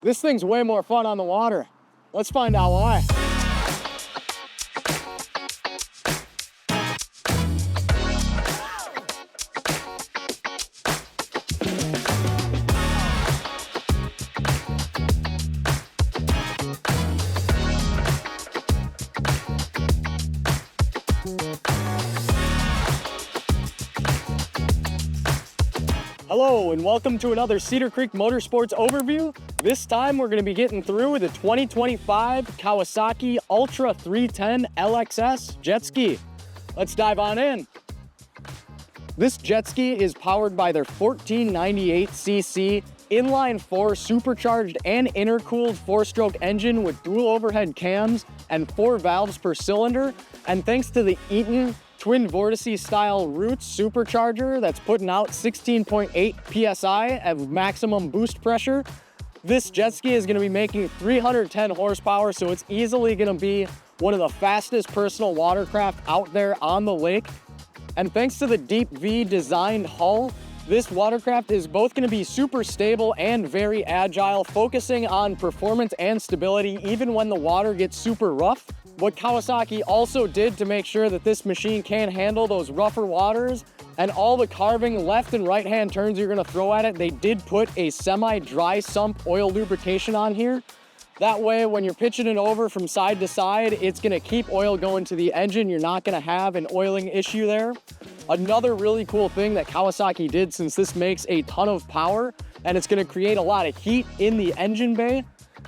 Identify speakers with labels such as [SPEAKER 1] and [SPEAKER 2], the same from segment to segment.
[SPEAKER 1] This thing's way more fun on the water. Let's find out why. Hello and welcome to another Cedar Creek Motorsports overview. This time we're going to be getting through the 2025 Kawasaki Ultra 310LX-S Jetski. Let's dive on in. This Jetski is powered by their 1498cc inline 4 supercharged and intercooled 4-stroke engine with dual overhead cams and 4 valves per cylinder. And thanks to the Eaton twin vortice style Roots supercharger that's putting out 16.8 psi of maximum boost pressure, this Jetski is going to be making 310 horsepower, so it's easily going to be one of the fastest personal watercraft out there on the lake. And thanks to the Deep V designed hull, this watercraft is both going to be super stable and very agile, focusing on performance and stability even when the water gets super rough. What Kawasaki also did to make sure that this machine can handle those rougher waters and all the carving left and right hand turns you're going to throw at it, they did put a semi-dry sump oil lubrication on here. That way, when you're pitching it over from side to side, it's going to keep oil going to the engine. You're not going to have an oiling issue there. Another really cool thing that Kawasaki did, since this makes a ton of power and it's going to create a lot of heat in the engine bay,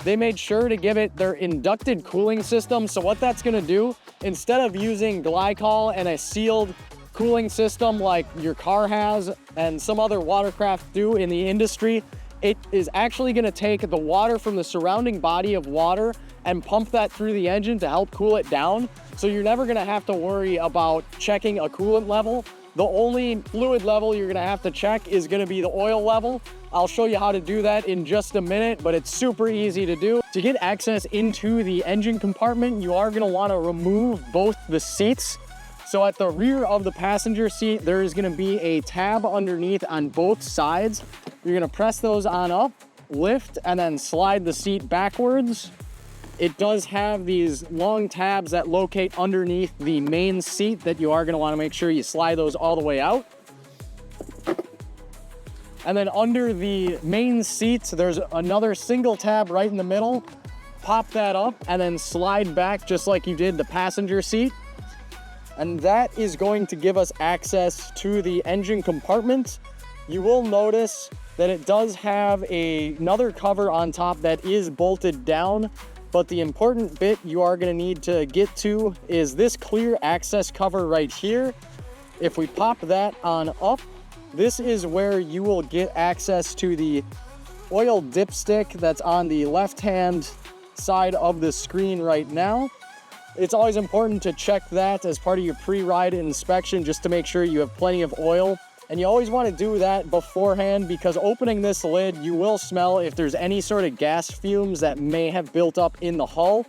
[SPEAKER 1] they made sure to give it their inducted cooling system. So what that's going to do, instead of using glycol and a sealed cooling system like your car has and some other watercraft do in the industry, it is actually going to take the water from the surrounding body of water and pump that through the engine to help cool it down. So you're never going to have to worry about checking a coolant level. The only fluid level you're going to have to check is going to be the oil level. I'll show you how to do that in just a minute, but it's super easy to do. To get access into the engine compartment, you are going to want to remove both the seats. So at the rear of the passenger seat, there is going to be a tab underneath on both sides. You're going to press those on up, lift, and then slide the seat backwards. It does have these long tabs that locate underneath the main seat that you are going to want to make sure you slide those all the way out. And then under the main seats, there's another single tab right in the middle. Pop that up and then slide back just like you did the passenger seat. And that is going to give us access to the engine compartment. You will notice that it does have another cover on top that is bolted down. But the important bit you are going to need to get to is this clear access cover right here. If we pop that on up, this is where you will get access to the oil dipstick that's on the left-hand side of the screen right now. It's always important to check that as part of your pre-ride inspection just to make sure you have plenty of oil. And you always want to do that beforehand, because opening this lid, you will smell if there's any sort of gas fumes that may have built up in the hull.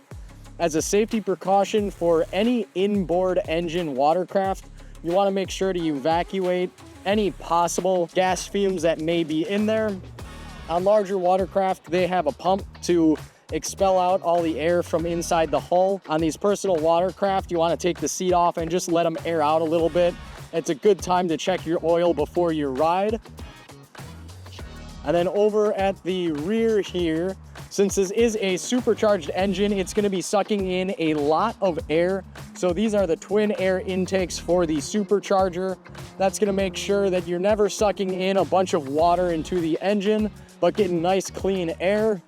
[SPEAKER 1] As a safety precaution for any inboard engine watercraft, you want to make sure to evacuate any possible gas fumes that may be in there. On larger watercraft, they have a pump to expel out all the air from inside the hull. On these personal watercraft, you want to take the seat off and just let them air out a little bit. It's a good time to check your oil before your ride. And then over at the rear here, since this is a supercharged engine, it's going to be sucking in a lot of air. So these are the twin air intakes for the supercharger. That's going to make sure that you're never sucking in a bunch of water into the engine, but getting nice clean air.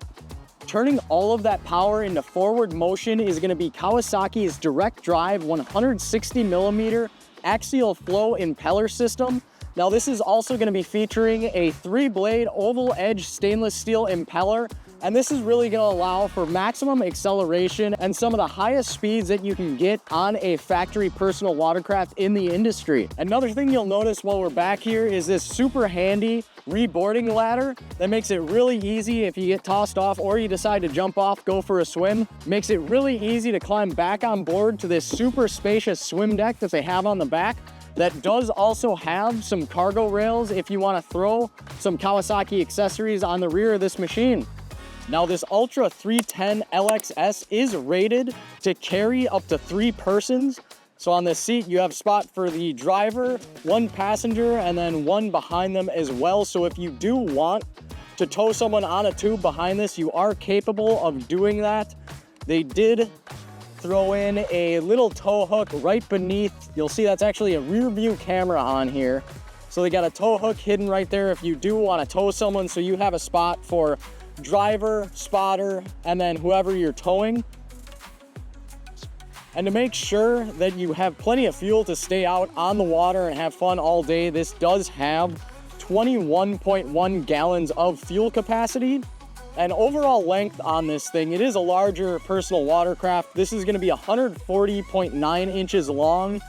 [SPEAKER 1] Turning all of that power into forward motion is going to be Kawasaki's direct drive 160 millimeter axial flow impeller system. Now this is also going to be featuring a 3-blade oval edge stainless steel impeller, and this is really going to allow for maximum acceleration and some of the highest speeds that you can get on a factory personal watercraft in the industry. Another thing you'll notice while we're back here is this super handy reboarding ladder that makes it really easy if you get tossed off or you decide to jump off, go for a swim. Makes it really easy to climb back on board to this super spacious swim deck that they have on the back. That does also have some cargo rails if you want to throw some Kawasaki accessories on the rear of this machine. Now this Ultra 310LX-S is rated to carry up to 3 persons. So on the seat, you have spot for the driver, 1 passenger, and then 1 behind them as well. So if you do want to tow someone on a tube behind this, you are capable of doing that. They did throw in a little tow hook right beneath. You'll see that's actually a rear view camera on here. So they got a tow hook hidden right there if you do want to tow someone, so you have a spot for driver, spotter, and then whoever you're towing. And to make sure that you have plenty of fuel to stay out on the water and have fun all day, this does have 21.1 gallons of fuel capacity. And overall length on this thing, it is a larger personal watercraft. This is going to be 140.9 inches long,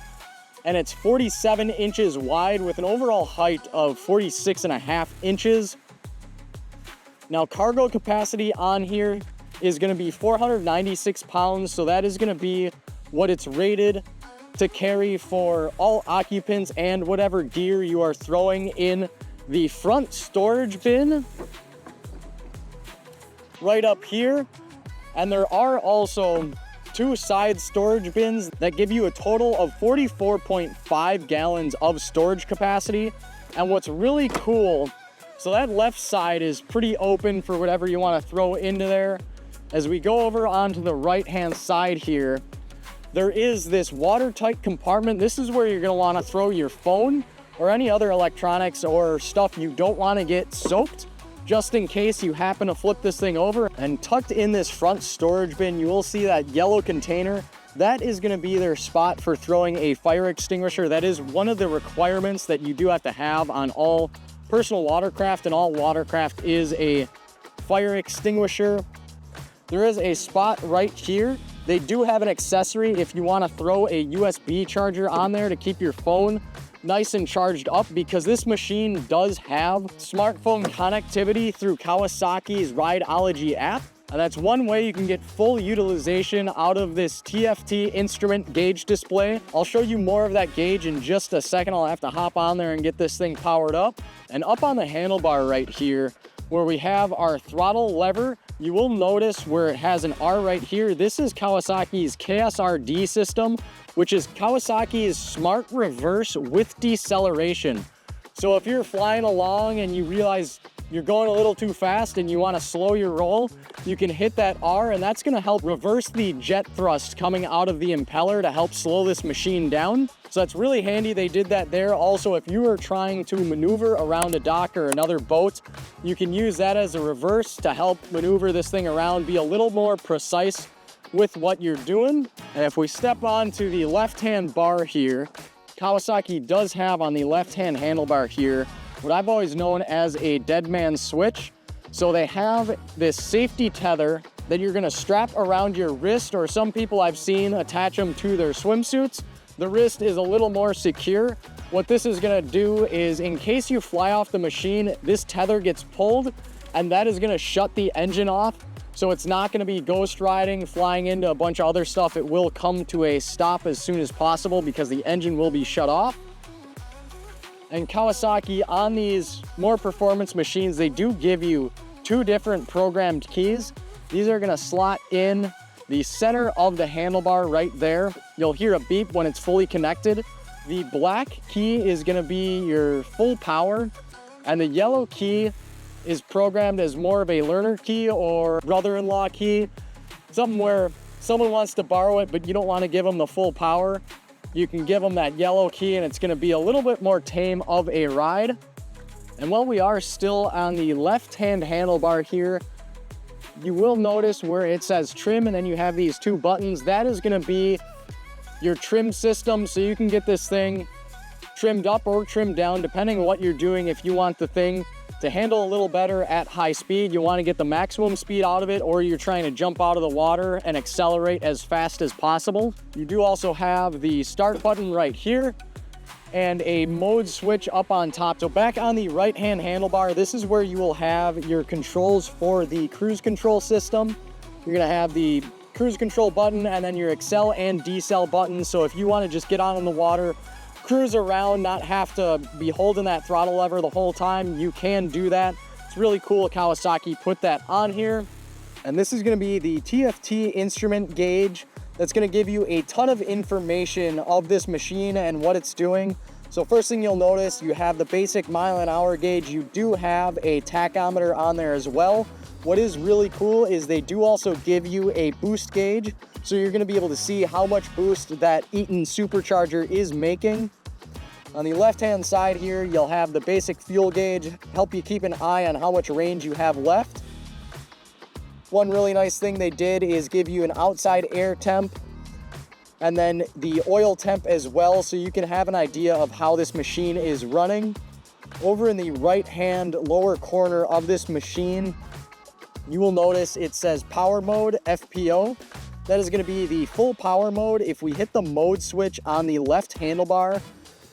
[SPEAKER 1] and it's 47 inches wide with an overall height of 46.5 inches. Now, cargo capacity on here is going to be 496 pounds, so that is going to be what it's rated to carry for all occupants and whatever gear you are throwing in the front storage bin right up here. And there are also 2 side storage bins that give you a total of 44.5 gallons of storage capacity. And what's really cool, so that left side is pretty open for whatever you want to throw into there. As we go over onto the right hand side here, there is this watertight compartment. This is where you're going to want to throw your phone or any other electronics or stuff you don't want to get soaked, just in case you happen to flip this thing over. And tucked in this front storage bin, you will see that yellow container. That is going to be their spot for throwing a fire extinguisher. That is one of the requirements that you do have to have on all personal watercraft, and all watercraft is a fire extinguisher. There is a spot right here. They do have an accessory if you want to throw a USB charger on there to keep your phone nice and charged up, because this machine does have smartphone connectivity through Kawasaki's Rideology app. And that's one way you can get full utilization out of this TFT instrument gauge display. I'll show you more of that gauge in just a second. I'll have to hop on there and get this thing powered up. And up on the handlebar right here, where we have our throttle lever, you will notice where it has an R right here. This is Kawasaki's KSRD system, which is Kawasaki's smart reverse with deceleration. So if you're flying along and you realize you're going a little too fast and you want to slow your roll, you can hit that R, and that's going to help reverse the jet thrust coming out of the impeller to help slow this machine down. So that's really handy. They did that there. Also, if you are trying to maneuver around a dock or another boat, you can use that as a reverse to help maneuver this thing around, be a little more precise with what you're doing. And if we step onto the left-hand bar here, Kawasaki does have on the left-hand handlebar here what I've always known as a dead man switch. So they have this safety tether that you're gonna strap around your wrist, or some people I've seen attach them to their swimsuits. The wrist is a little more secure. What this is gonna do is, in case you fly off the machine, this tether gets pulled and that is gonna shut the engine off. So it's not gonna be ghost riding, flying into a bunch of other stuff. It will come to a stop as soon as possible because the engine will be shut off. And Kawasaki, on these more performance machines, they do give you 2 different programmed keys. These are gonna slot in the center of the handlebar right there. You'll hear a beep when it's fully connected. The black key is gonna be your full power, and the yellow key is programmed as more of a learner key or brother-in-law key. Something where someone wants to borrow it, but you don't wanna give them the full power. You can give them that yellow key and it's gonna be a little bit more tame of a ride. And while we are still on the left-hand handlebar here, you will notice where it says trim and then you have these 2 buttons. That is gonna be your trim system, so you can get this thing trimmed up or trimmed down depending on what you're doing. If you want the thing to handle a little better at high speed, you want to get the maximum speed out of it, or you're trying to jump out of the water and accelerate as fast as possible. You do also have the start button right here and a mode switch up on top. So back on the right hand handlebar, this is where you will have your controls for the cruise control system. You're gonna have the cruise control button and then your accel and decel buttons. So if you want to just get out on the water, cruise around, not have to be holding that throttle lever the whole time, you can do that. It's really cool Kawasaki put that on here. And this is going to be the TFT instrument gauge that's going to give you a ton of information of this machine and what it's doing. So first thing you'll notice, you have the basic mile-an-hour gauge. You do have a tachometer on there as well. What is really cool is they do also give you a boost gauge. So you're going to be able to see how much boost that Eaton supercharger is making. On the left-hand side here, you'll have the basic fuel gauge, help you keep an eye on how much range you have left. One really nice thing they did is give you an outside air temp and then the oil temp as well, so you can have an idea of how this machine is running. Over in the right-hand lower corner of this machine, you will notice it says power mode, FPO. That is going to be the full power mode. If we hit the mode switch on the left handlebar,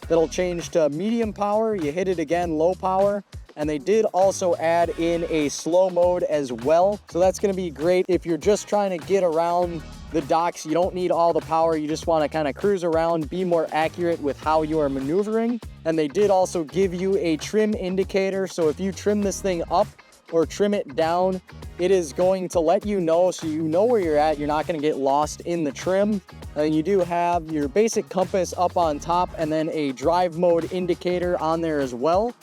[SPEAKER 1] that'll change to medium power. You hit it again, low power. And they did also add in a slow mode as well. So that's going to be great if you're just trying to get around the docks. You don't need all the power. You just want to kind of cruise around, be more accurate with how you are maneuvering. And they did also give you a trim indicator. So if you trim this thing up or trim it down, it is going to let you know, so you know where you're at. You're not going to get lost in the trim. And you do have your basic compass up on top and then a drive mode indicator on there as well.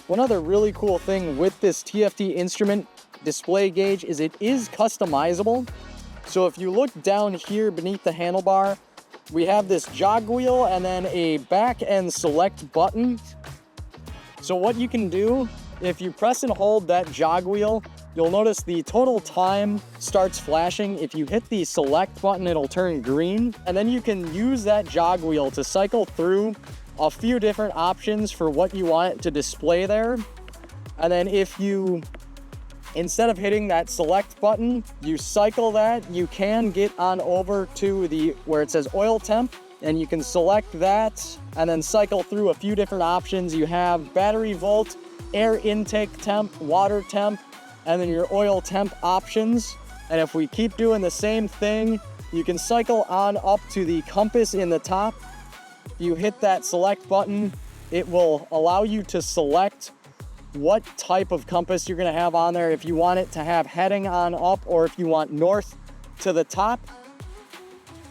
[SPEAKER 1] One other really cool thing with this TFT instrument display gauge is it is customizable. So if you look down here beneath the handlebar, we have this jog wheel and then a back and select button. So what you can do, if you press and hold that jog wheel, you'll notice the total time starts flashing. If you hit the select button, it'll turn green. And then you can use that jog wheel to cycle through a few different options for what you want it to display there. And then if you, instead of hitting that select button, you cycle that, you can get on over to the where it says oil temp, and you can select that and then cycle through a few different options. You have battery volt, air intake temp, water temp, and then your oil temp options. And if we keep doing the same thing, you can cycle on up to the compass in the top. If you hit that select button, it will allow you to select what type of compass you're going to have on there. If you want it to have heading on up, or if you want north to the top.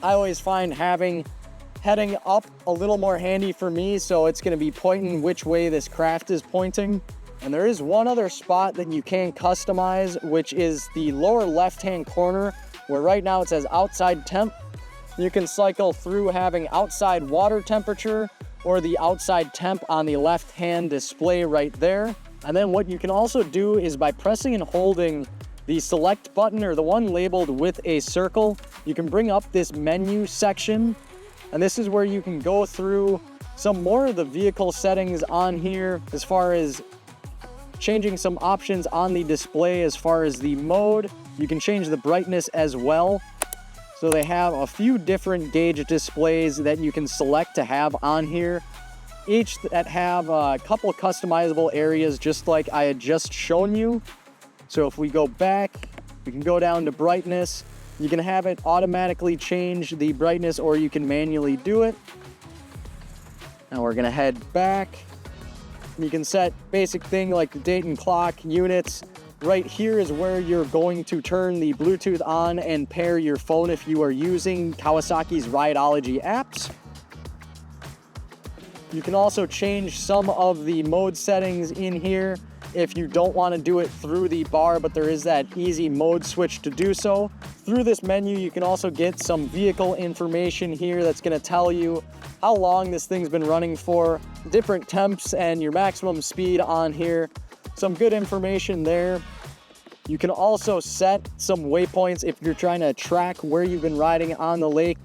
[SPEAKER 1] I always find having heading up a little more handy for me, so it's going to be pointing which way this craft is pointing. And there is one other spot that you can customize, which is the lower left-hand corner, where right now it says outside temp. You can cycle through having outside water temperature or the outside temp on the left-hand display right there. And then what you can also do is by pressing and holding the select button, or the one labeled with a circle, you can bring up this menu section. And this is where you can go through some more of the vehicle settings on here, as far as changing some options on the display. As far as the mode, you can change the brightness as well. So they have a few different gauge displays that you can select to have on here, each that have a couple of customizable areas, just like I had just shown you. So if we go back, we can go down to brightness. You can have it automatically change the brightness, or you can manually do it. Now we're gonna head back. You can set basic thing like the date and clock, units. Right here is where you're going to turn the Bluetooth on and pair your phone if you are using Kawasaki's Rideology apps. You can also change some of the mode settings in here if you don't want to do it through the bar, but there is that easy mode switch to do so. Through this menu, you can also get some vehicle information here that's going to tell you how long this thing's been running for, different temps, and your maximum speed on here. Some good information there. You can also set some waypoints if you're trying to track where you've been riding on the lake.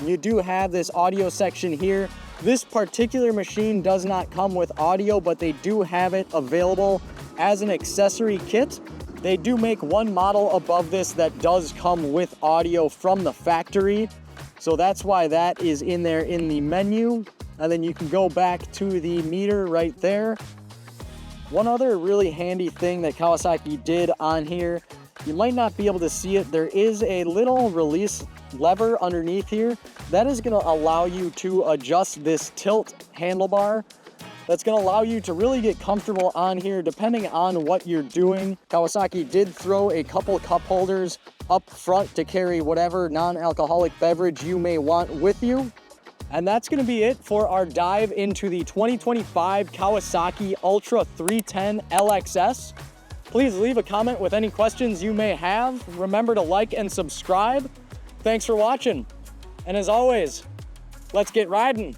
[SPEAKER 1] You do have this audio section here. This particular machine does not come with audio, but they do have it available as an accessory kit. They do make one model above this that does come with audio from the factory. So that's why that is in there in the menu. And then you can go back to the meter right there. One other really handy thing that Kawasaki did on here, you might not be able to see it, there is a little release lever underneath here that is going to allow you to adjust this tilt handlebar. that's gonna allow you to really get comfortable on here depending on what you're doing. Kawasaki did throw a couple cup holders up front to carry whatever non-alcoholic beverage you may want with you. And that's gonna be it for our dive into the 2025 Kawasaki Ultra 310 LX-S. Please leave a comment with any questions you may have. Remember to like and subscribe. Thanks for watching. And as always, let's get riding.